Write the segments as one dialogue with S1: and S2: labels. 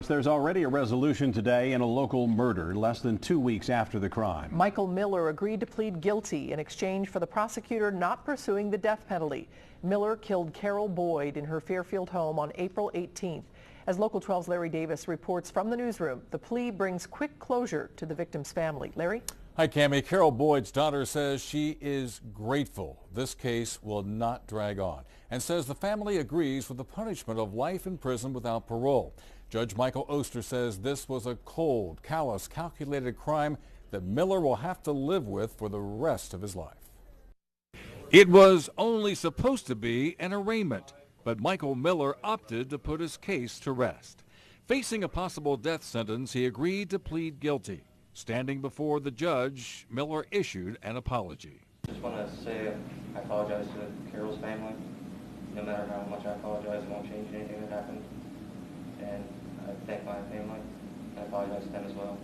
S1: hopes there's already a resolution today in a local murder less than 2 weeks after the crime.
S2: Michael Miller agreed to plead guilty in exchange for the prosecutor not pursuing the death penalty. Miller killed Carol Boyd in her Fairfield home on April 18th. As Local 12's Larry Davis reports from the newsroom, the plea brings quick closure to the victim's family. Larry?
S3: Hi, Cammie. Carol Boyd's daughter says she is grateful this case will not drag on and says the family agrees with the punishment of life in prison without parole. Judge Michael Oster says this was a cold, callous, calculated crime that Miller will have to live with for the rest of his life. It was only supposed to be an arraignment, but Michael Miller opted to put his case to rest. Facing a possible death sentence, he agreed to plead guilty. Standing before the judge, Miller issued an apology.
S4: I just want to say I apologize to Carol's family. No matter how much I apologize, it won't change anything that happened. And I thank my family. I apologize to them as well.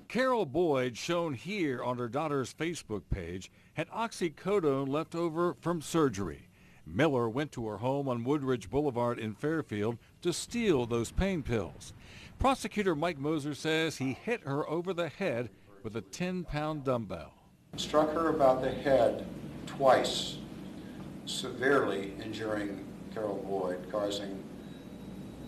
S3: Carol Boyd, shown here on her daughter's Facebook page, had oxycodone left over from surgery. Miller went to her home on Woodridge Boulevard in Fairfield to steal those pain pills. Prosecutor Mike Moser says he hit her over the head with a 10-pound dumbbell.
S5: Struck her about the head twice, severely injuring Carol Boyd, causing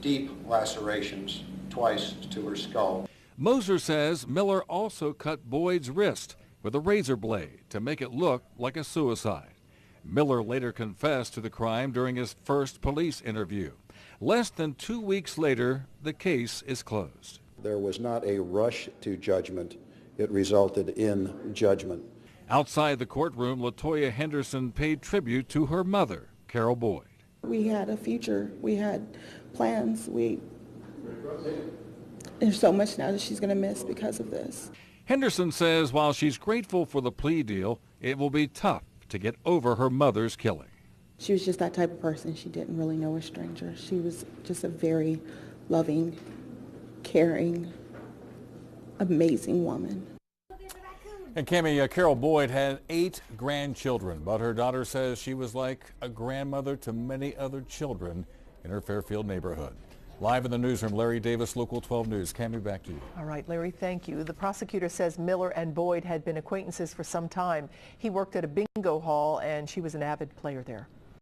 S5: deep lacerations twice to her skull.
S3: Moser says Miller also cut Boyd's wrist with a razor blade to make it look like a suicide. Miller later confessed to the crime during his first police interview. Less than 2 weeks later, the case is closed.
S6: There was not a rush to judgment. It resulted in judgment.
S3: Outside the courtroom, LaToya Henderson paid tribute to her mother, Carol Boyd.
S7: We had a future. We had plans. There's so much now that she's going to miss because of this.
S3: Henderson says while she's grateful for the plea deal, it will be tough to get over her mother's killing.
S7: She was just that type of person. She didn't really know a stranger. She was just a very loving, caring, amazing woman.
S3: And Cammie, Carol Boyd had 8 grandchildren, but her daughter says she was like a grandmother to many other children in her Fairfield neighborhood. Live in the newsroom, Larry Davis, Local 12 News. Cammie, back to you.
S2: All right, Larry, thank you. The prosecutor says Miller and Boyd had been acquaintances for some time. He worked at a bingo hall, and she was an avid player there.